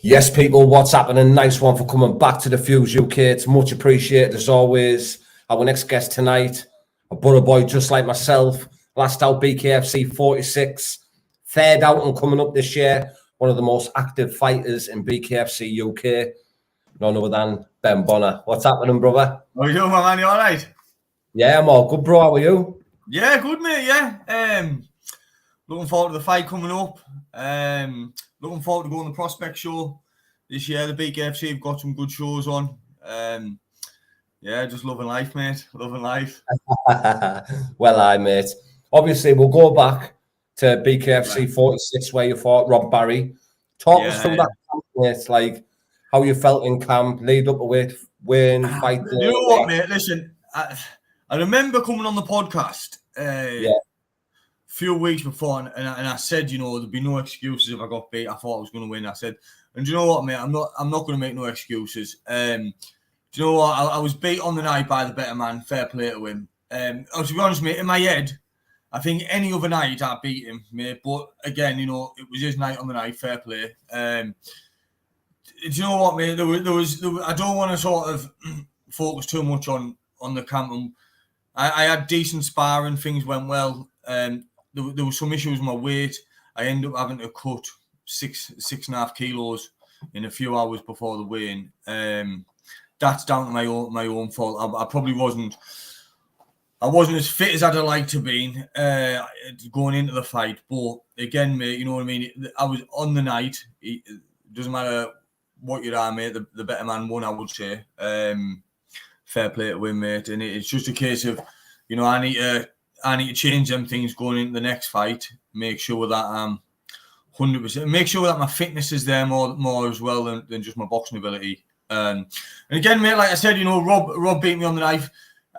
Yes, people, what's happening? Nice one for coming back to the Fuse UK. It's much appreciated as always. Our next guest tonight, a Borough boy just like myself, last out BKFC 46, third out and coming up this year, one of the most active fighters in BKFC UK, none other than Ben Bonner. What's happening, brother? How you doing, my man? You all right? Yeah, I'm all good, bro. How are you? Yeah, good, mate, yeah. Looking forward to the fight coming up. Looking forward to going to the Prospect Show this year. The BKFC have got some good shows on. Yeah, just loving life, mate. Loving life. Well, mate. Obviously, we'll go back to BKFC 46 where you fought Rob Barry. Talk us through that camp, mate. Like how you felt in camp, lead up to it, win, fight. You know what, mate? Listen, I remember coming on the podcast a few weeks before, and I said, you know, there'd be no excuses if I got beat. I thought I was going to win. I said, and do you know what, mate? I'm not going to make no excuses. Do you know what? I was beat on the night by the better man. Fair play to him. To be honest, mate, in my head, I think any other night I'd beat him, mate. But again, you know, it was his night on the night. Fair play. Do you know what, mate? There was I don't want to sort of focus too much on the camp. I had decent sparring. Things went well. There was some issues with my weight. I ended up having to cut 6.5 kilos in a few hours before the weigh-in. That's down to my own fault. I probably wasn't as fit as I'd have liked to be going into the fight. But again, mate, you know what I mean? I was on the night. It doesn't matter what you are, mate. The better man won, I would say. Fair play to win, mate. And it's just a case of, you know, I need to change them things going into the next fight. Make sure that 100%. Make sure that my fitness is there more as well than just my boxing ability. And again, mate, like I said, you know, Rob beat me on the knife.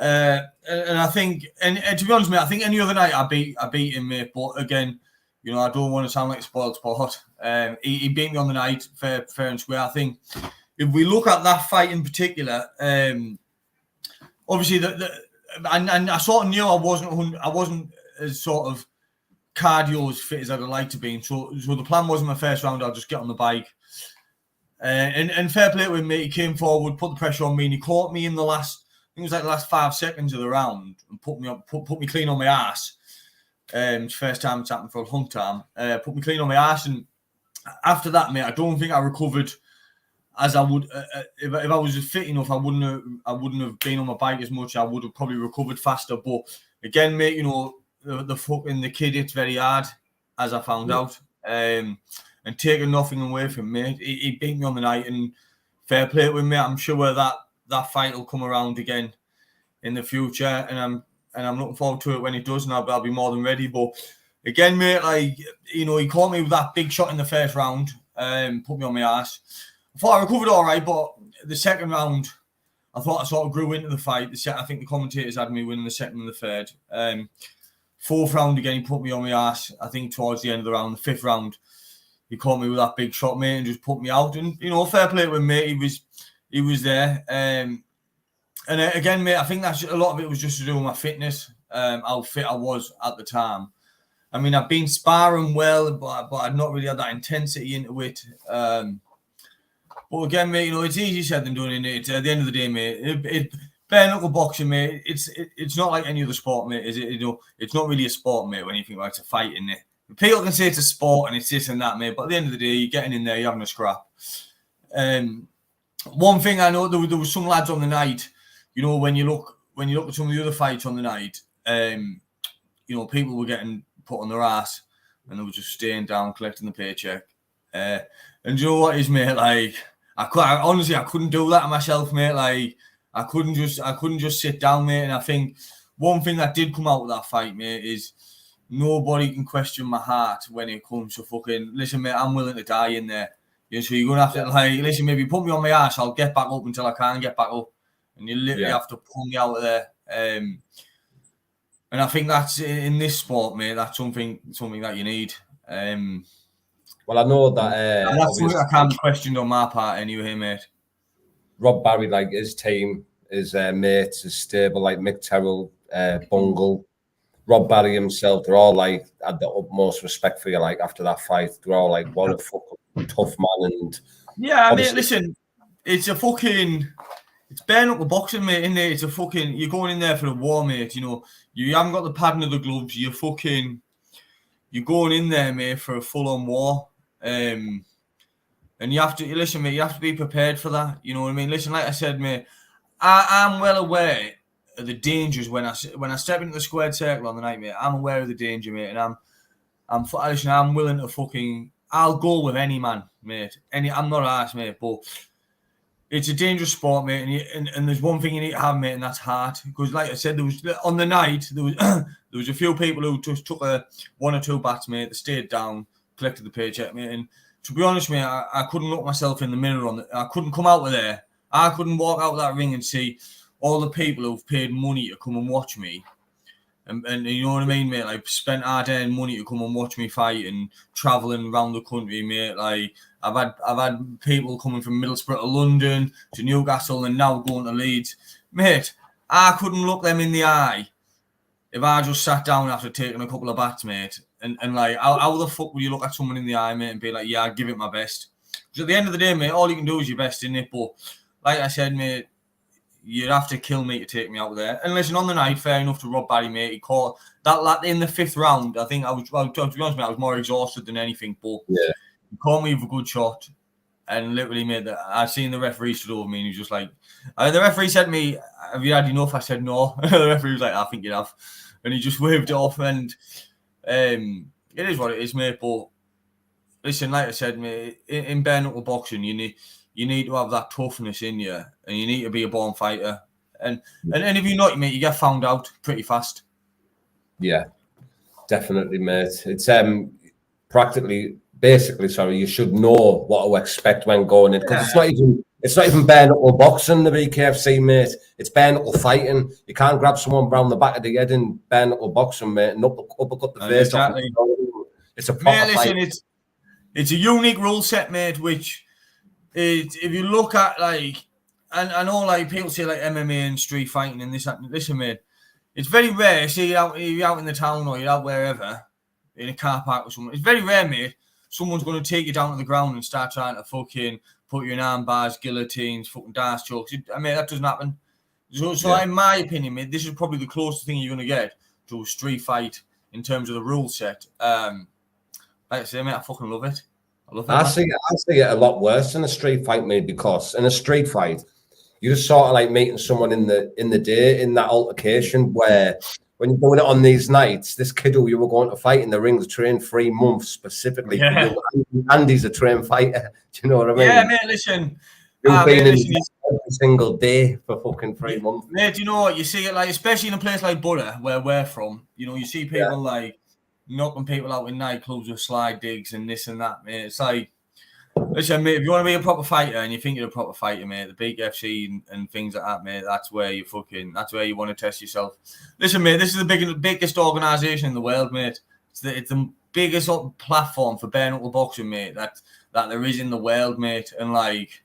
And I think, and to be honest, mate, I think any other night I beat him, mate. But again, you know, I don't want to sound like a spoiled sport. He beat me on the night, fair and square. I think if we look at that fight in particular, obviously and I sort of knew I wasn't as sort of cardio as fit as I'd like to be. So the plan was in my first round, I'll just get on the bike. And fair play with me, he came forward, put the pressure on me, and he caught me in the last, I think it was like the last 5 seconds of the round, and put me clean on my ass. It's the first time it's happened for a long time. Put me clean on my ass, and after that, mate, I don't think I recovered as I would if I was fit enough. I wouldn't have been on my bike as much. I would have probably recovered faster. But again, mate, you know, the kid hits very hard, as I found out. And taking nothing away from me, he beat me on the night, and fair play with me. I'm sure that fight will come around again in the future, and I'm looking forward to it when it does, and I'll be more than ready. But again, mate, like, you know, he caught me with that big shot in the first round, put me on my ass. I thought I recovered all right, but the second round, I thought I sort of grew into the fight. I think the commentators had me winning the second and the third. Fourth round again, he put me on my ass. I think towards the end of the round, the fifth round, he caught me with that big shot, mate, and just put me out. And, you know, fair play with me. He was there. And again, mate, I think that's a lot of it was just to do with my fitness, how fit I was at the time. I mean, I've been sparring well, but I'd not really had that intensity into it. But again, mate, you know, it's easier said than done. It's at the end of the day, mate. Bare knuckle boxing, mate. It's not like any other sport, mate. Is it? You know, it's not really a sport, mate. When you think about it's a fight, isn't it? People can say it's a sport and it's this and that, mate. But at the end of the day, you're getting in there, you're having a scrap. One thing I know, there was some lads on the night. You know, when you look at some of the other fights on the night, you know, people were getting put on their ass and they were just staying down, collecting the paycheck. And you know what is, mate? Like, honestly, I couldn't do that to myself, mate. Like, I couldn't just sit down, mate. And I think one thing that did come out of that fight, mate, is nobody can question my heart when it comes to fucking, listen, mate, I'm willing to die in there. You know, so you're going to have to, like, listen, maybe put me on my ass, I'll get back up until I can get back up. And you literally have to pull me out of there. And I think that's, in this sport, mate, that's something that you need. Well, I know that... that's something I can't be questioned on my part anyway, mate. Rob Barry, like, his team, his mates, his stable, like Mick Terrell, Bungle, Rob Barry himself, they're all, like, had the utmost respect for you, like, after that fight. They're all like, what a fucking tough man, and Yeah, I mean, Obviously, listen, it's bare knuckle boxing, mate, isn't it? You're going in there for a war, mate. You know, you haven't got the padding of the gloves. You're going in there, mate, for a full-on war. And you have to listen, mate. You have to be prepared for that. You know what I mean? Listen, like I said, mate, I'm well aware of the dangers when I step into the squared circle on the night, mate. I'm aware of the danger, mate, and I'm willing to I'll go with any man, mate. I'm not arsed, mate, but it's a dangerous sport, mate, and there's one thing you need to have, mate, and that's heart. Because, like I said, on the night there was a few people who just took one or two bats, mate. They stayed down, collected the paycheck, mate. And to be honest, mate, I couldn't look myself in the mirror I couldn't come out of there. I couldn't walk out of that ring and see all the people who've paid money to come and watch me. And you know what I mean, mate? Like, spent hard-earned money to come and watch me fight and travelling around the country, mate. Like, I've had people coming from Middlesbrough to London to Newcastle and now going to Leeds. Mate, I couldn't look them in the eye if I just sat down after taking a couple of bats, mate. And like, how the fuck would you look at someone in the eye, mate, and be like, yeah, I'd give it my best? Because at the end of the day, mate, all you can do is your best, innit? But like I said, mate, you'd have to kill me to take me out there. And listen, on the night, fair enough to Rob Barry, mate. He caught that in the 5th round. I think to be honest, mate, I was more exhausted than anything. But yeah. he caught me with a good shot. And literally, mate, I seen the referee stood over me and he was just like, the referee said to me, have you had enough? I said, no. The referee was like, I think you have. And he just waved it off. And it is what it is, mate. But listen, like I said, mate, in bare knuckle boxing, you need to have that toughness in you, and you need to be a born fighter. And if you're not, mate, you get found out pretty fast. Yeah, definitely, mate. It's basically, you should know what to expect when going in, because it's not even bare knuckle boxing, the BKFC, mate. It's bare knuckle fighting. You can't grab someone round the back of the head in bare knuckle boxing, mate, and uppercut the face off. It's a proper fight. Listen, it's a unique rule set, mate, which if you look at, like, and I know, like, people say, like, MMA and street fighting and this, listen, mate, it's very rare. See, you're out in the town or you're out wherever, in a car park or something. It's very rare, mate, someone's going to take you down to the ground and start trying to fucking put you in arm bars, guillotines, fucking dance chokes. I mean, that doesn't happen. So in my opinion, mate, this is probably the closest thing you're going to get to a street fight in terms of the rule set. Like I say, mate, I fucking love it. I see it a lot worse in a street fight, mate, because in a street fight, you're just sort of like meeting someone in the day, in that altercation, where when you're doing it on these nights, this kid who you were going to fight in the ring's trained 3 months specifically. Yeah. Andy's a trained fighter. Do you know what I mean? Yeah, mate, listen. You've been in every single day for fucking 3 months. Mate, you know what? You see it, like, especially in a place like Butter, where we're from, you know, you see people like knocking people out in nightclubs with slide digs and this and that, mate. It's like, listen, mate, if you want to be a proper fighter and you think you're a proper fighter, mate, the BKFC and things like that, mate, that's where you want to test yourself. Listen, mate, this is the biggest organisation in the world, mate. It's the biggest platform for bare knuckle boxing, mate, that there is in the world, mate. And, like,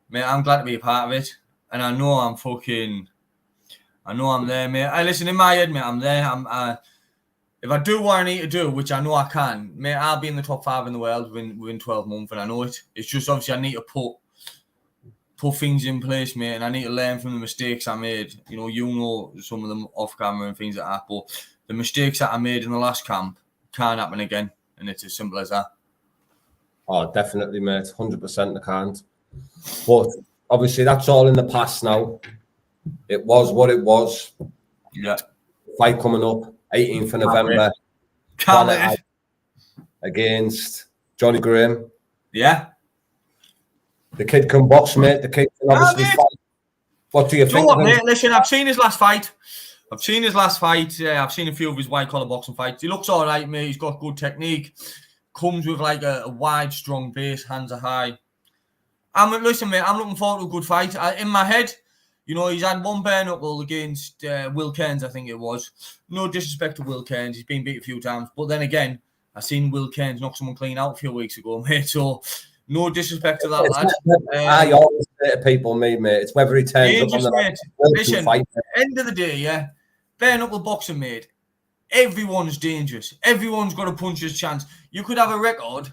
mate, I'm glad to be a part of it. And I know I'm there, mate. Listen, in my head, mate, I'm there. If I do what I need to do, which I know I can, mate, I'll be in the top 5 in the world within 12 months, and I know it. It's just obviously I need to put things in place, mate, and I need to learn from the mistakes I made. You know some of them off camera and things like that, but the mistakes that I made in the last camp can't happen again, and it's as simple as that. Oh, definitely, mate. 100% I can't. But obviously that's all in the past now. It was what it was. Yeah. Fight coming up. 18th of November, against Jonny Graham. Yeah. The kid can box, mate. The kid can obviously fight. What do you think? What, mate? Listen, I've seen his last fight. I've seen a few of his white collar boxing fights. He looks all right, mate. He's got good technique. Comes with like a wide, strong base. Hands are high. Listen, mate, I'm looking forward to a good fight. In my head, you know, he's had one bare knuckle against Will Cairns, I think it was. No disrespect to Will Cairns. He's been beat a few times. But then again, I seen Will Cairns knock someone clean out a few weeks ago, mate. So, no disrespect to that lad. I always say to people, mate, it's whether he turns up on the mate. Listen, end of the day, yeah, bare knuckle boxing, mate, everyone's dangerous. Everyone's got a puncher's chance. You could have a record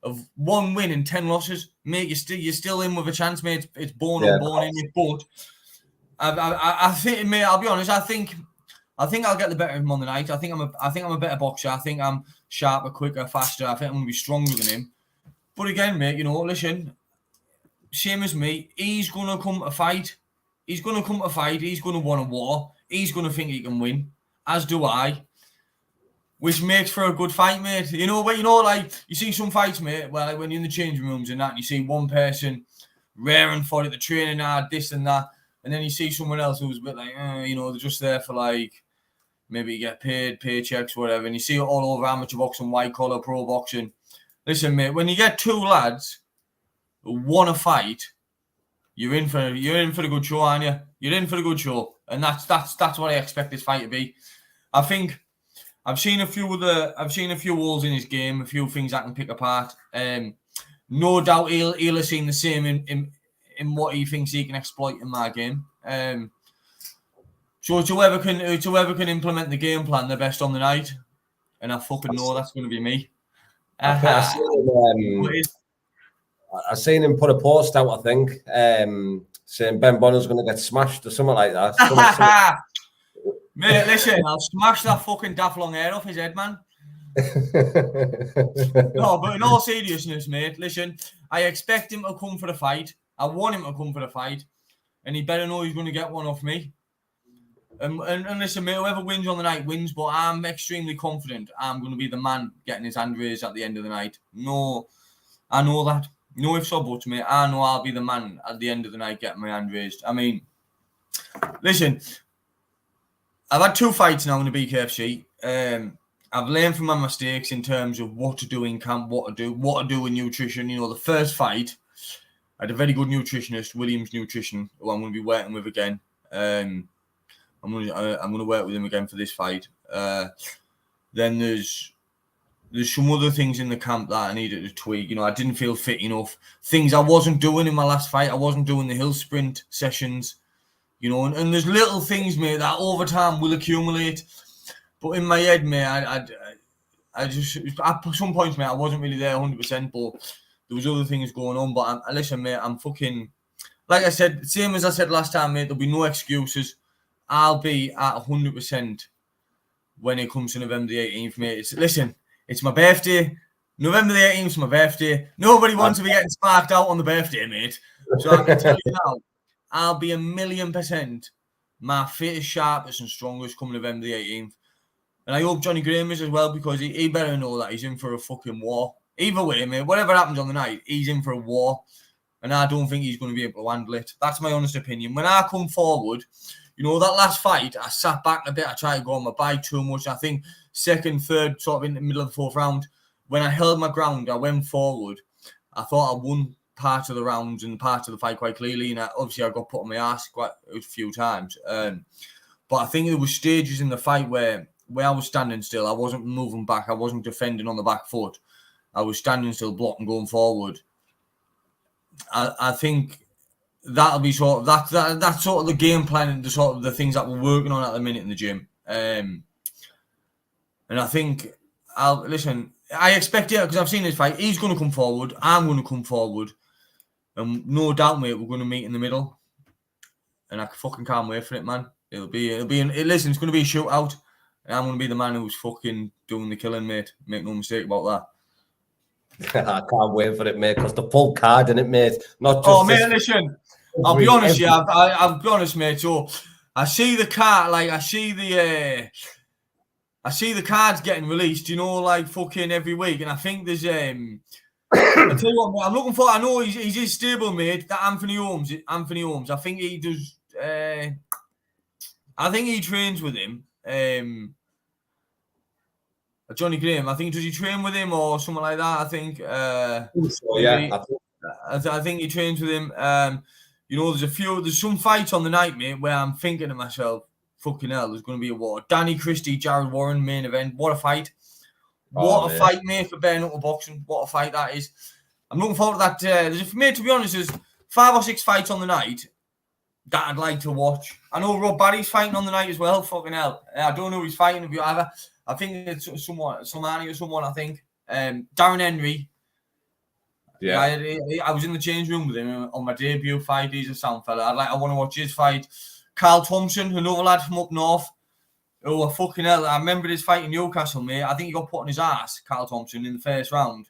of 1 win and 10 losses, mate. You're still in with a chance, mate. It's born on born in it. But I think, mate, I'll be honest. I think I'll get the better of him on the night. I think I'm a better boxer. I think I'm sharper, quicker, faster. I think I'm gonna be stronger than him. But again, mate, you know, listen, same as me. He's gonna come to fight. He's gonna come to fight. He's gonna want a war. He's gonna think he can win, as do I. Which makes for a good fight, mate. You know, like you see some fights, mate, where like when you're in the changing rooms and that, and you see one person raring for it, the training hard, this and that, and then you see someone else who's a bit like, you know, they're just there for like maybe you get paid, paychecks, whatever, and you see it all over amateur boxing, white collar, pro boxing. Listen, mate, when you get two lads who want to fight, you're in for the good show, aren't you? You're in for the good show, and that's what I expect this fight to be. I think. I've seen a few holes in his game, a few things I can pick apart. No doubt he'll have seen the same in what he thinks he can exploit in my game. So it's whoever can implement the game plan the best on the night, and I fucking know that's going to be me. I seen him put a post out, I think, saying Ben Bonner's going to get smashed or something like that. Mate, listen, I'll smash that fucking daft long hair off his head, man. No, but in all seriousness, mate, listen, I expect him to come for the fight. I want him to come for the fight. And he better know he's going to get one off me. And listen, mate, whoever wins on the night wins, but I'm extremely confident I'm going to be the man getting his hand raised at the end of the night. No, I know that. No ifs or buts, mate. I know I'll be the man at the end of the night getting my hand raised. I mean, listen, I've had 2 fights now in the BKFC. I've learned from my mistakes in terms of what to do in camp, what to do in nutrition. You know, the first fight, I had a very good nutritionist, Williams Nutrition, who I'm going to be working with again. I'm going to work with him again for this fight. Then there's some other things in the camp that I needed to tweak. You know, I didn't feel fit enough. Things I wasn't doing in my last fight. I wasn't doing the hill sprint sessions. You know, and there's little things, mate, that over time will accumulate. But in my head, mate, I just at some points, mate, I wasn't really there 100%. But there was other things going on. But listen, mate, I'm fucking, like I said, same as I said last time, mate. There'll be no excuses. I'll be at 100% when it comes to November the 18th, mate. Listen, it's my birthday. November the 18th is my birthday. Nobody wants to be getting sparked out on the birthday, mate. So I can tell you now, I'll be 1,000,000% my fittest, sharpest and strongest come November the 18th. And I hope Jonny Graham is as well, because he better know that he's in for a fucking war. Either way, mate, whatever happens on the night, he's in for a war. And I don't think he's going to be able to handle it. That's my honest opinion. When I come forward, you know, that last fight, I sat back a bit. I tried to go on my bike too much. I think second, third, sort of in the middle of the 4th round, when I held my ground, I went forward. I thought I won part of the rounds and part of the fight quite clearly. And obviously I got put on my ass quite a few times. But I think there were stages in the fight where I was standing still. I wasn't moving back. I wasn't defending on the back foot. I was standing still, blocking, going forward. I think that'll be sort of that's sort of the game plan and the sort of the things that we're working on at the minute in the gym. And I think I expect it, because I've seen this fight. He's going to come forward. I'm going to come forward. And no doubt, mate, we're going to meet in the middle. And I fucking can't wait for it, man. Listen, it's going to be a shootout. And I'm going to be the man who's fucking doing the killing, mate. Make no mistake about that. I can't wait for it, mate, because the full card in it, mate. Not just. Oh, mate, listen. I'll be honest, yeah. I'll be honest, mate. So I see the card, like I see the cards getting released, you know, like fucking every week, and I think there's I tell you what, mate, I'm looking for. I know he's his stable mate, that Anthony Holmes. I think he does. I think he trains with him. Jonny Graham, I think, does he train with him or something like that? I think. I think he trains with him. You know, there's some fights on the night, mate, where I'm thinking to myself, fucking hell, there's going to be a war. Danny Christie, Jared Warren, main event. What a fight. What a fight, mate, for bare-knuckle boxing. What a fight that is. I'm looking forward to that. Mate, to be honest, there's 5 or 6 fights on the night that I'd like to watch. I know Rob Barry's fighting on the night as well. Fucking hell. I don't know who he's fighting. I think it's Somani or someone, I think. Darren Henry. Yeah. I was in the change room with him on my debut fight. He's a sound fella. I want to watch his fight. Carl Thompson, another lad from up north. Oh, fucking hell. I remember his fight in Newcastle, mate. I think he got put on his ass, Carl Thompson, in the first round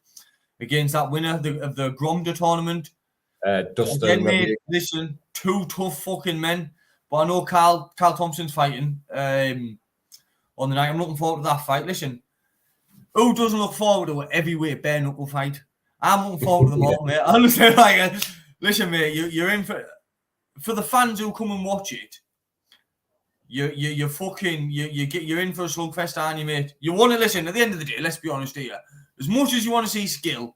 against that winner of the Gromda tournament. Dustin. Again, mate, listen, two tough fucking men. But I know Carl Thompson's fighting on the night. I'm looking forward to that fight. Listen, who doesn't look forward to a heavyweight bare knuckle fight? I'm looking forward to them all, mate. Honestly, listen, mate, you're in for the fans who come and watch it. You're in for a slugfest, aren't you, mate? You want to listen. At the end of the day, let's be honest here. As much as you want to see skill,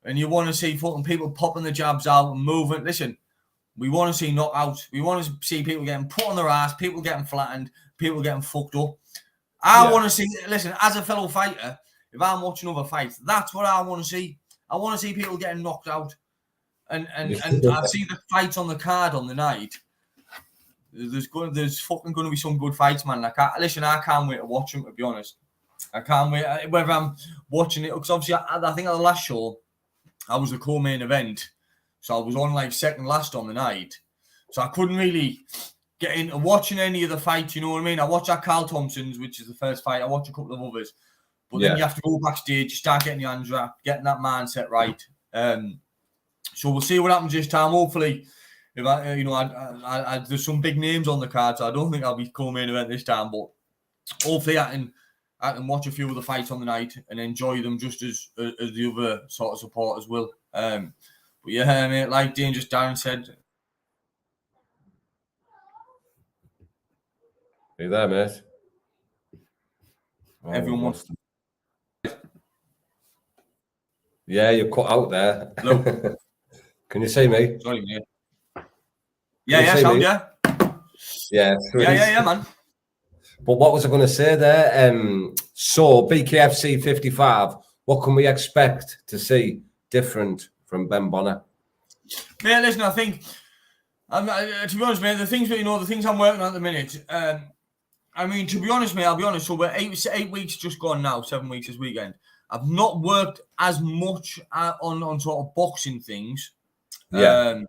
and you want to see fucking people popping the jabs out and moving, listen. We want to see knockouts. We want to see people getting put on their ass, people getting flattened, people getting fucked up. I want to see. Listen, as a fellow fighter, if I'm watching other fights, that's what I want to see. I want to see people getting knocked out, and I see the fights on the card on the night. There's fucking going to be some good fights, man. I can't wait to watch them, to be honest. I can't wait. Whether I'm watching it, because obviously I think at the last show, I was the co-main event. So I was on like second last on the night. So I couldn't really get into watching any of the fights, you know what I mean? I watched that Carl Thompson's, which is the first fight. I watched a couple of others. But then you have to go backstage, start getting your hands wrapped, getting that mindset right. So we'll see what happens this time. Hopefully, if I there's some big names on the card, so I don't think I'll be co-main event this time. But hopefully I can watch a few of the fights on the night and enjoy them just as the other sort of supporters will. But yeah, mate, like Dangerous Darren said. Are you there, mate? Everyone wants to. Yeah, you're cut out there. Hello. Can you see me? Sorry, mate. Yeah, sound, yeah. Yeah, man. But what was I going to say there? So, BKFC 55, what can we expect to see different from Ben Bonner? Mate, listen, I think, to be honest, mate, the things I'm working on at the minute, I mean, to be honest, mate, I'll be honest, so we're 8 weeks just gone now, 7 weeks this weekend. I've not worked as much on sort of boxing things. Yeah.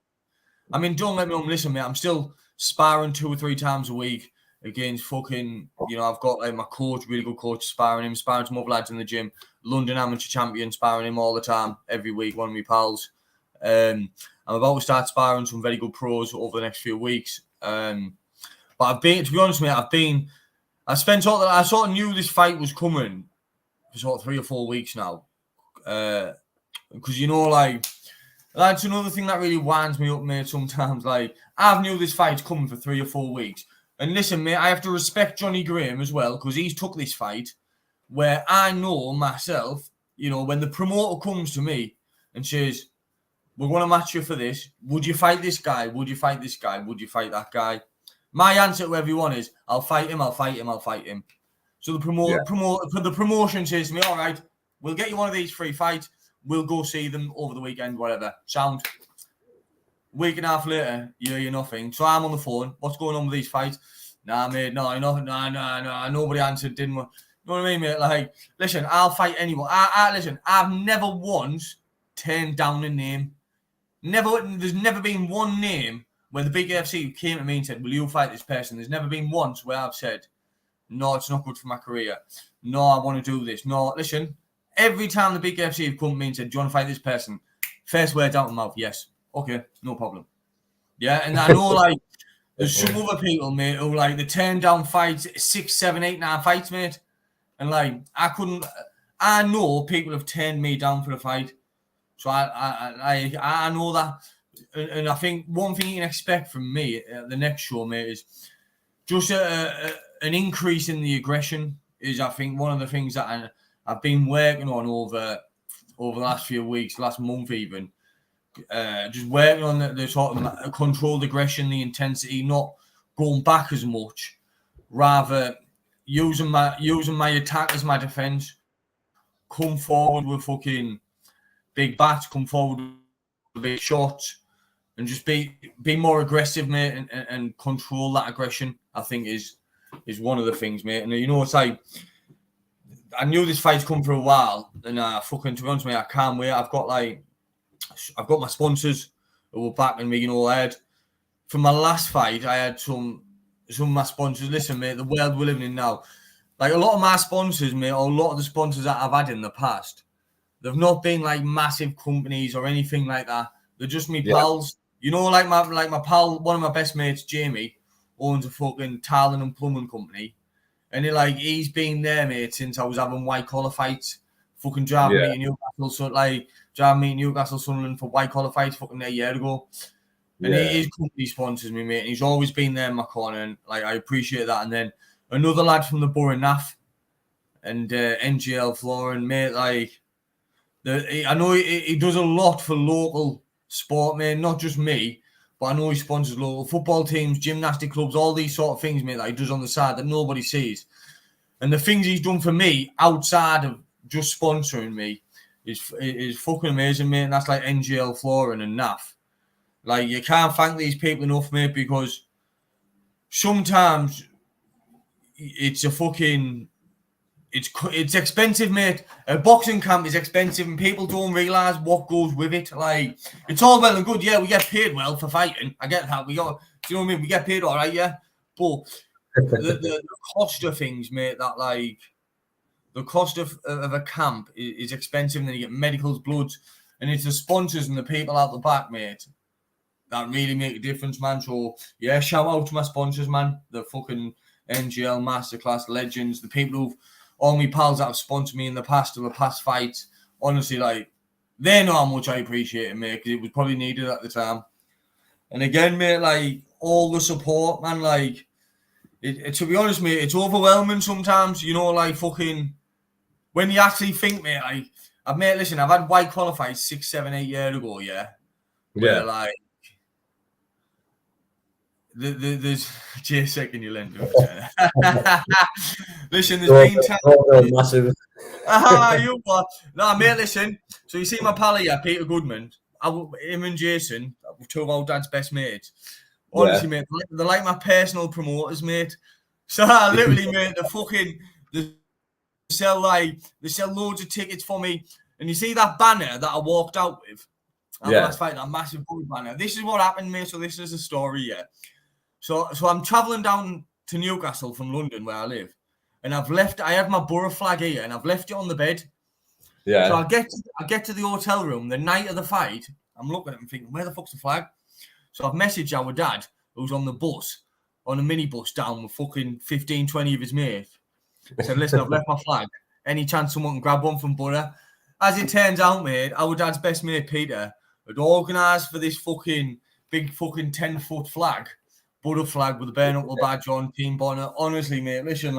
I mean, don't let me wrong, listen, mate, I'm still sparring 2 or 3 times a week against fucking, I've got like my coach, really good coach, sparring some other lads in the gym, London amateur champion, sparring him all the time, every week, one of my pals. I'm about to start sparring some very good pros over the next few weeks. But to be honest, mate, I sort of knew this fight was coming for sort of 3 or 4 weeks now. Because, that's another thing that really winds me up, mate, sometimes. Like, I've knew this fight's coming for 3 or 4 weeks. And listen, mate, I have to respect Jonny Graham as well, because he's took this fight where I know myself, when the promoter comes to me and says, we're going to match you for this. Would you fight this guy? Would you fight this guy? Would you fight that guy? My answer to everyone is, I'll fight him, I'll fight him, I'll fight him. So the promotion says to me, all right, we'll get you one of these 3 fights. We'll go see them over the weekend, whatever. Sound. Week and a half later, you hear nothing. So I'm on the phone. What's going on with these fights? Nah, mate, no. Nobody answered, didn't we? You know what I mean, mate? Like, listen, I'll fight anyone. Listen, I've never once turned down a name. There's never been one name where the BKFC came to me and said, will you fight this person? There's never been once where I've said, no, it's not good for my career. No, I want to do this. No, listen, every time the BKFC have come to me and said, do you want to fight this person? First words out of my mouth, yes. Okay, no problem. Yeah, and I know, there's some other people, mate, who, they turn down fights, 6, 7, 8, 9 fights, mate. And, I know people have turned me down for a fight. So I know that. And I think one thing you can expect from me at the next show, mate, is just an increase in the aggression is, I think, one of the things that I've been working on over the last few weeks, last month even. Just working on the sort of controlled aggression, the intensity, not going back as much, rather using my attack as my defense. Come forward with fucking big bats, come forward with big shots, and just be more aggressive, mate, and control that aggression. I think is one of the things, mate. And it's like, I knew this fight's come for a while, and to be honest, mate, I can't wait. I've got I've got my sponsors who were backing me, ahead. For my last fight, I had some of my sponsors. Listen, mate, the world we're living in now, like a lot of my sponsors, mate, or a lot of the sponsors that I've had in the past, they've not been like massive companies or anything like that. They're just me pals. Like my pal, one of my best mates, Jamie, owns a fucking tiling and plumbing company. And he's been there, mate, since I was having white collar fights. Fucking driving me to Newcastle, Sunderland for white collar fights fucking a year ago. And his company sponsors me, mate, and he's always been there in my corner, and I appreciate that. And then another lad from the Borough Naff and NGL Flooring, mate, I know he does a lot for local sport, mate, not just me, but I know he sponsors local football teams, gymnastic clubs, all these sort of things, mate, that he does on the side that nobody sees. And the things he's done for me outside of just sponsoring me is fucking amazing, mate. And that's like NGL Flooring and Naff. You can't thank these people enough, mate, because sometimes it's it's expensive, mate. A boxing camp is expensive and people don't realise what goes with it. It's all well and good, we get paid well for fighting. I get that. Do you know what I mean? We get paid all right, yeah. But the cost of things, mate, the cost of a camp is expensive, and then you get medicals, bloods, and it's the sponsors and the people out the back, mate, that really make a difference, man. So, shout out to my sponsors, man. The fucking NGL Masterclass legends, the people all my pals that have sponsored me in the past or the past fights. Honestly, they know how much I appreciate it, mate, because it was probably needed at the time. And again, mate, all the support, man, to be honest, mate, it's overwhelming sometimes, fucking, when you actually think, mate, listen, I've had white qualified 6, 7, 8 years ago, where, there's Jay second you lend. Listen, there's been times. Massive. You what? No, mate, listen. So you see my pal here, Peter Goodman, him and Jason, two of our dad's best mates. Honestly, mate, they're like my personal promoters, mate. So literally, mate, they sell loads of tickets for me. And you see that banner that I walked out with? Last fight, that massive banner. This is what happened, mate. So this is a story, So I'm travelling down to Newcastle from London, where I live, and I have my borough flag here, and I've left it on the bed. Yeah. So I get to the hotel room the night of the fight. I'm looking at it and thinking, where the fuck's the flag? So I've messaged our dad, who's on the bus, on a minibus down with fucking 15, 20 of his mates. I said, listen, I've left my flag. Any chance someone can grab one from Borough? As it turns out, mate, our dad's best mate, Peter, had organised for this fucking big fucking 10-foot flag, Borough flag with a bareknuckle badge on, team bonnet. Honestly, mate, listen,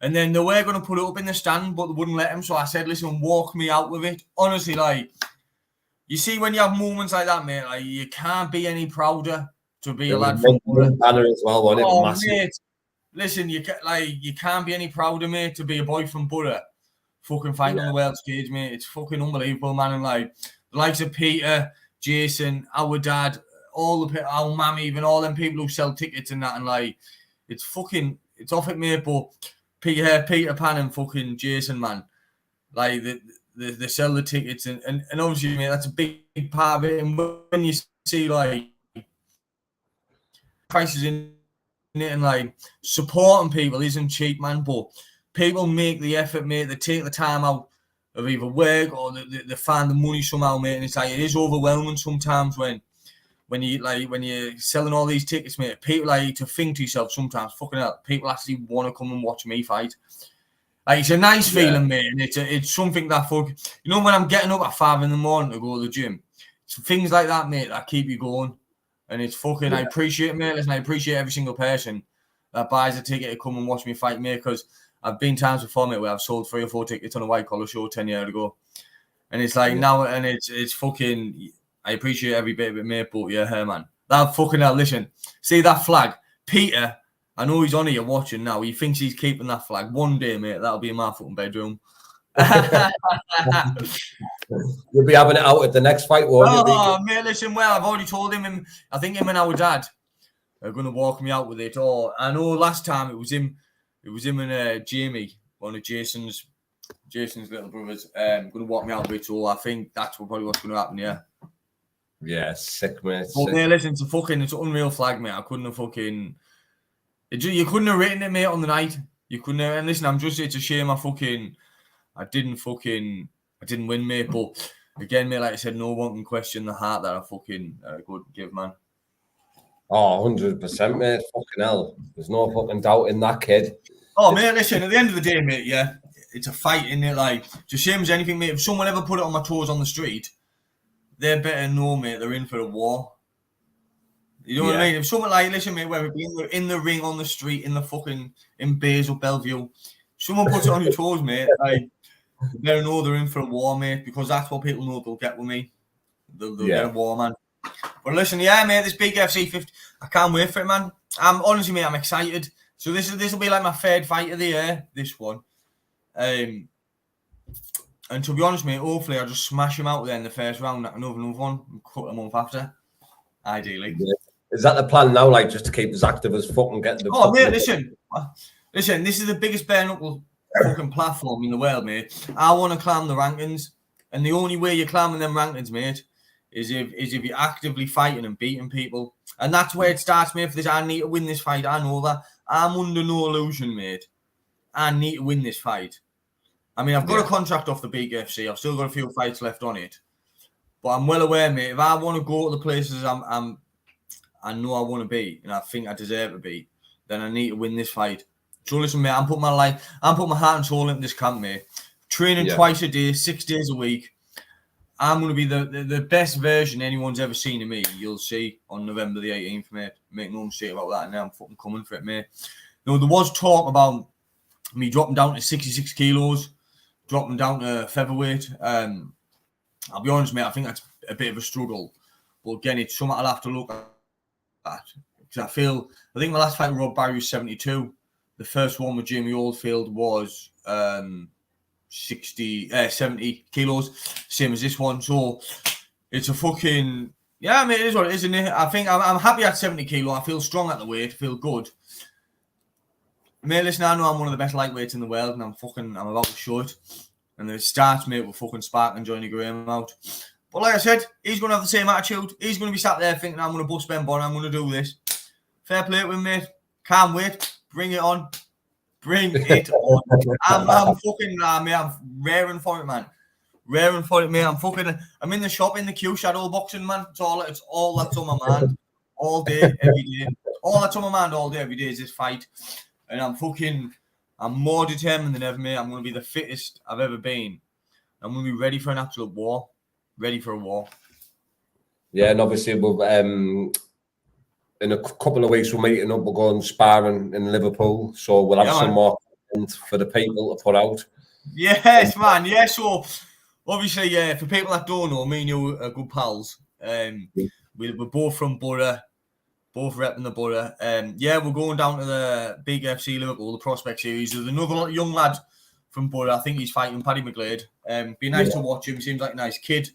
and then they were going to put it up in the stand, but they wouldn't let him. So I said, listen, walk me out with it. Honestly, you see, when you have moments like that, mate, you can't be any prouder to be a lad from Borough. Banner as well, wasn't it? Massive. Mate, listen, you can't be any prouder, mate, to be a boy from Borough, fucking fighting on the world stage, mate. It's fucking unbelievable, man. And the likes of Peter, Jason, our dad, our mum, even all them people who sell tickets and that, and it's off it, mate. But Peter Pan and fucking Jason, man, they sell the tickets, and obviously, mate, that's a big part of it. And when you see prices in it, and supporting people isn't cheap, man. But people make the effort, mate. They take the time out of either work or they find the money somehow, mate. And it's it is overwhelming sometimes when you're selling all these tickets, mate. People to think to yourself sometimes, fucking hell, people actually want to come and watch me fight. It's a nice feeling, mate, and it's something that when I'm getting up at 5 a.m. to go to the gym, it's things like that, mate, that keep you going. And it's fucking, I appreciate it, mate. Listen, I appreciate every single person that buys a ticket to come and watch me fight, mate, because I've been times before, mate, where I've sold 3 or 4 tickets on a white collar show 10 years ago. And it's now, and it's fucking, I appreciate every bit of it, mate, but man, that fucking hell, listen, see that flag? Peter, I know he's on here watching now. He thinks he's keeping that flag. One day, mate, that'll be in my fucking bedroom. You'll be having it out at the next fight, won't you? Oh, mate, listen, well, I've already told him, I think him and our dad are going to walk me out with it. Or I know last time it was him and Jamie, one of Jason's Jason's little brothers, going to walk me out a bit. So I think that's probably what's going to happen. Yeah. Yeah, sick, mate. But Sick. mate, listen, it's an unreal flag, mate. I couldn't have fucking. You couldn't have written it, mate, on the night. You couldn't have. And listen, it's a shame I didn't win, mate. But again, mate, like I said, no one can question the heart that I fucking could give, man. Oh, 100%, mate. Fucking hell. There's no fucking doubt in that kid. Oh, mate, listen, at the end of the day, mate, yeah, it's a fight, isn't it? Like, it's a shame as anything, mate. If someone ever put it on my toes on the street, they better know, mate, they're in for a war. You know what I mean? If someone like, listen, mate, whether it be in the ring, on the street, in Bays or Bellevue, someone puts it on your toes, mate, like, they better know they're in for a war, mate, because that's what people know they'll get with me. They'll get a war, man. But listen, yeah, mate, this BKFC 50, I can't wait for it, man. Honestly, mate, I'm excited. So this will be like my third fight of the year, this one. And to be honest, mate, hopefully I'll just smash him out there in the first round. I can have another one and cut a month after, ideally. Yeah. Is that the plan now, like, just to keep as active as fuck and get the... Oh, mate, listen, this is the biggest bare knuckle fucking platform in the world, mate. I want to climb the rankings, and the only way you're climbing them rankings, mate, is if you're actively fighting and beating people. And that's where it starts, mate. For this, I need to win this fight. I know that. I'm under no illusion, mate. I need to win this fight. I mean, I've got a contract off the BKFC. I've still got a few fights left on it. But I'm well aware, mate, if I want to go to the places I know I want to be, and I think I deserve to be, then I need to win this fight. So listen, mate, I'm putting my heart and soul into this camp, mate. Training twice a day, 6 days a week. I'm going to be the best version anyone's ever seen of me. You'll see on November the 18th, mate. Make no mistake about that. And now I'm fucking coming for it, mate. You know, there was talk about me dropping down to 66 kilos, dropping down to featherweight. I'll be honest, mate, I think that's a bit of a struggle. But again, it's something I'll have to look at. Because I think my last fight with Rob Barry was 72. The first one with Jamie Oldfield was 70 kilos, same as this one. So it's a fucking, yeah, I mean, it is what it is, isn't it? I think I'm happy at 70 kilo. I feel strong at the weight, feel good. Mate, listen, I know I'm one of the best lightweights in the world, and I'm about to show it. And the starts, mate, with fucking Spark and Jonny Graham out. But like I said, he's going to have the same attitude. He's going to be sat there thinking, I'm going to bust Ben Bonner, I'm going to do this. Fair play to him, mate. Can't wait. Bring it on. Bring it on. I'm fucking, mate, I'm raring for it, man. Raring for it, mate. I'm in the shop, in the queue, shadow boxing, man. It's all that's on my mind. All day, every day. All that's on my mind all day, every day is this fight. And I'm more determined than ever, mate. I'm going to be the fittest I've ever been. I'm going to be ready for an absolute war. Ready for a war. Yeah, and obviously we'll in a couple of weeks we're meeting up. We're going sparring in Liverpool, so we'll have some more content for the people to put out. Yes, man. Yeah, so obviously, yeah, for people that don't know, me and you are good pals. We're both from Borough, both repping the Borough. Yeah, we're going down to the BKFC Liverpool, the Prospect Series. There's another young lad from Borough. I think he's fighting Paddy McGlade. Be nice to watch him. Seems like a nice kid.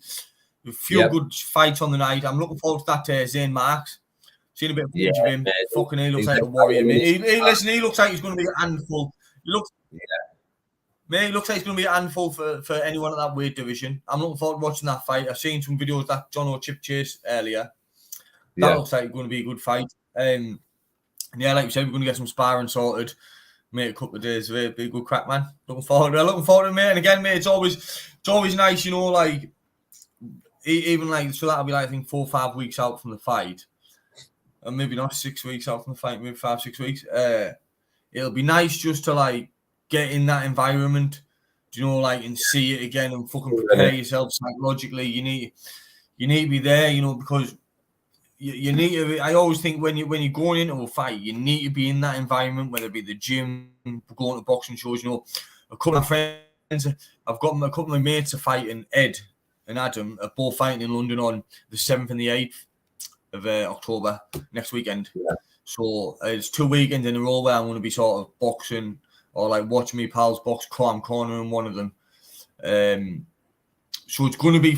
A few good fights on the night. I'm looking forward to that Zane Marks. Seen a bit of footage of him. Man. Fucking, he looks like a warrior, man. He looks like he's going to be a handful. He looks like he's going to be a handful for anyone at that weight division. I'm looking forward to watching that fight. I've seen some videos that John O'Chip chase earlier. That looks like it's going to be a good fight. And yeah, like you said, we're going to get some sparring sorted. Mate, a couple of days of it. Be a good crack, man. Looking forward to it, mate. And again, mate, it's always nice, you know, like, even like, so that'll be like, I think 4 or 5 weeks out from the fight. And maybe not 6 weeks out from the fight, maybe 5, 6 weeks. It'll be nice just to like get in that environment, you know, like, and see it again and fucking prepare yourself psychologically. You need to be there, you know, because you need to. I always think when you're going into a fight, you need to be in that environment, whether it be the gym, going to boxing shows. You know, a couple of friends, I've got a couple of mates are fighting. Ed and Adam are both fighting in London on the 7th and the 8th of October next weekend. Yeah. So it's 2 weekends in a row where I'm going to be sort of boxing or like watching me pals box. I'm cornering one of them. So it's going to be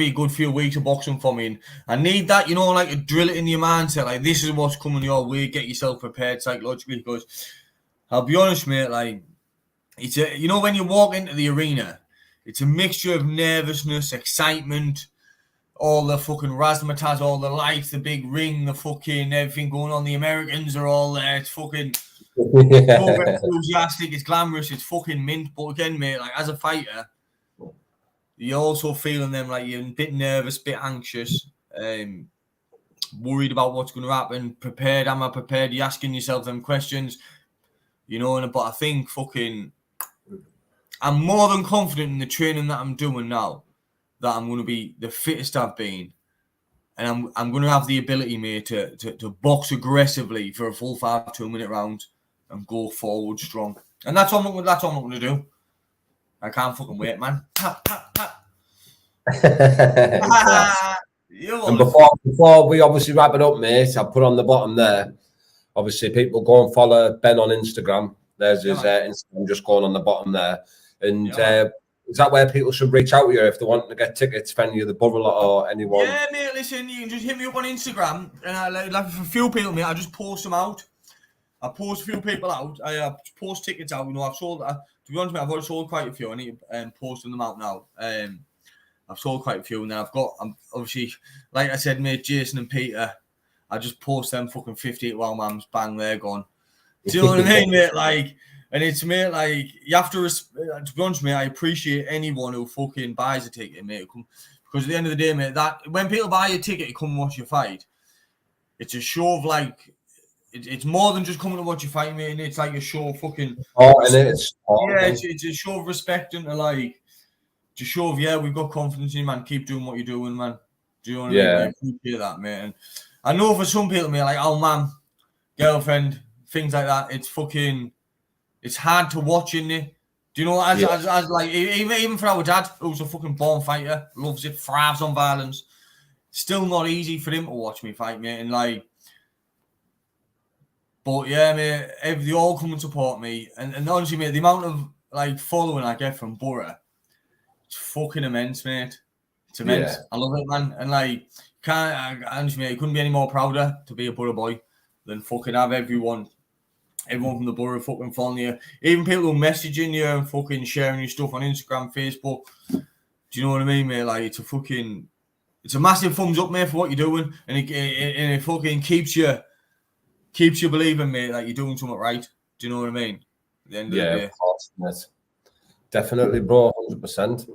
a good few weeks of boxing for me. And I need that, you know, like to drill it in your mindset. Like, this is what's coming your way. Get yourself prepared psychologically. Because I'll be honest, mate, like, it's a, you know, when you walk into the arena, it's a mixture of nervousness, excitement, all the fucking razzmatazz, all the lights, the big ring, the fucking everything going on. The Americans are all there. It's fucking so enthusiastic. It's glamorous. It's fucking mint. But again, mate, like as a fighter, you're also feeling them like you're a bit nervous, a bit anxious, worried about what's going to happen. Prepared? Am I prepared? You're asking yourself them questions, you know. But I think fucking, I'm more than confident in the training that I'm doing now, that I'm going to be the fittest I've been, and I'm going to have the ability, mate, to box aggressively for a full 5 2-minute round and go forward strong. And that's all I'm going to do. I can't fucking wait, man. And before we obviously wrap it up, mate, I'll put on the bottom there. Obviously, people go and follow Ben on Instagram. There's his Instagram just going on the bottom there. And is that where people should reach out to you if they want to get tickets for any of the bother or anyone? Yeah, mate, listen, you can just hit me up on Instagram. And I like for a few people, mate, I just post them out. I post a few people out. I post tickets out. You know, I've sold, to be honest, mate, I've already sold quite a few. I need to posting them out now. I've sold quite a few, and then I'm obviously, like I said, mate, Jason and Peter, I just post them fucking 58 wild mams, bang, they're gone. Do you know what I mean, mate? Like, and it's, mate, like, you have to be honest, mate, I appreciate anyone who fucking buys a ticket, mate, because at the end of the day, mate, that when people buy a ticket to come watch your fight, it's a show of, like, it's more than just coming to watch your fight, mate, and it's like a show of fucking... it's a show of respect and like, to show of, yeah, we've got confidence in you, man. Keep doing what you're doing, man. Do you know what I mean? I appreciate that, mate. And I know for some people, mate, like, oh, man, girlfriend, things like that, it's hard to watch, isn't it? Do you know, as like, even for our dad, who's a fucking born fighter, loves it, thrives on violence, still not easy for him to watch me fight, mate. And like, but yeah, mate, they all come and support me. And honestly, mate, the amount of like following I get from Borough, it's fucking immense, mate. It's immense. I love it, man. And like, honestly, mate, I couldn't be any more prouder to be a Borough boy than fucking have everyone from the Borough fucking following you. Even people who are messaging you and fucking sharing your stuff on Instagram, Facebook. Do you know what I mean, mate? Like, it's a massive thumbs up, mate, for what you're doing. And it fucking keeps you believing, mate, that you're doing something right. Do you know what I mean? At the end of the day. Of course, mate. Definitely, bro, 100%.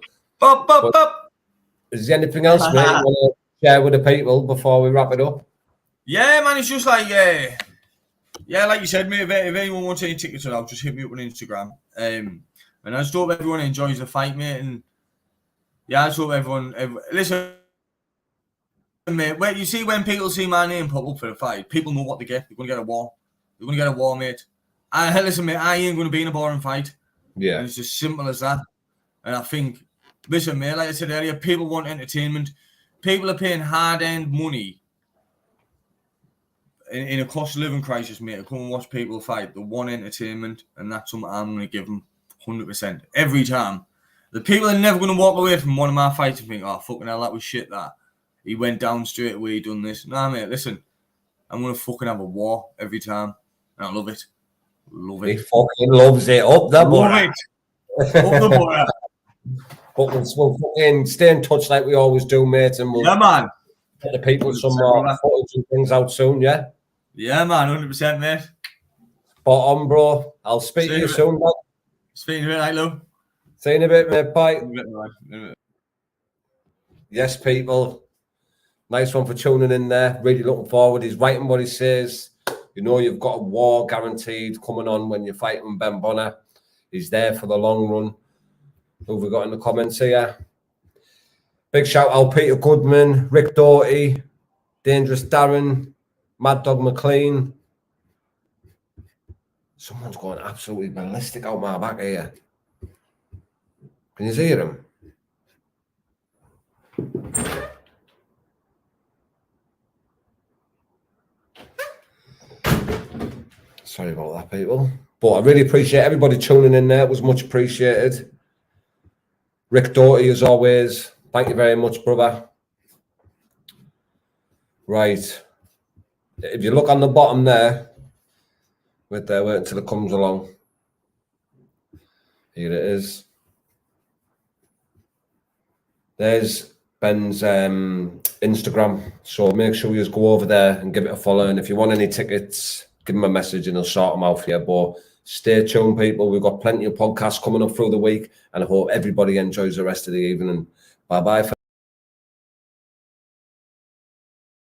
Is there anything else, mate, you want to share with the people before we wrap it up? Yeah, man, it's just like, like you said, mate, if anyone wants any tickets at all, just hit me up on Instagram. And I just hope everyone enjoys the fight, mate. And yeah, I just hope everyone listen, mate, when you see when people see my name pop up for the fight, people know what they get. They're going to get a war. They're going to get a war, mate. And listen, mate, I ain't going to be in a boring fight. Yeah. And it's as simple as that. And I think, listen, mate, like I said earlier, people want entertainment. People are paying hard-earned money in a cost of living crisis, mate, to come and watch people fight. They want entertainment, and that's something I'm going to give them 100%. Every time. The people are never going to walk away from one of my fights and think, oh, fucking hell, that was shit, that. He went down straight away, he done this. Nah, mate, listen. I'm going to fucking have a war every time. And I love it. Love it. He fucking loves it. Up the Borough. Up the Borough. But we'll fucking stay in touch like we always do, mate. And we'll man. Get the people some more footage and things out soon, yeah? Yeah, man, 100%, mate. Spot on, bro. I'll speak to you soon, man. Speak to you later, Lou. See you in a bit, mate. Bye. Yes, people. Nice one for tuning in there. Really looking forward. He's writing what he says. You know you've got a war guaranteed coming on when you're fighting Ben Bonner. He's there for the long run. Who have we got in the comments here? Big shout out Peter Goodman, Rick Doughty, Dangerous Darren, Mad Dog McLean. Someone's going absolutely ballistic out my back here. Can you hear him? Sorry about that, people. But I really appreciate everybody tuning in there. It was much appreciated. Rick Doughty, as always. Thank you very much, brother. Right. If you look on the bottom there, wait until it comes along. Here it is. There's Ben's Instagram. So make sure you just go over there and give it a follow. And if you want any tickets, give him a message and he'll sort them out for you. But stay tuned, people. We've got plenty of podcasts coming up through the week. And I hope everybody enjoys the rest of the evening. Bye-bye.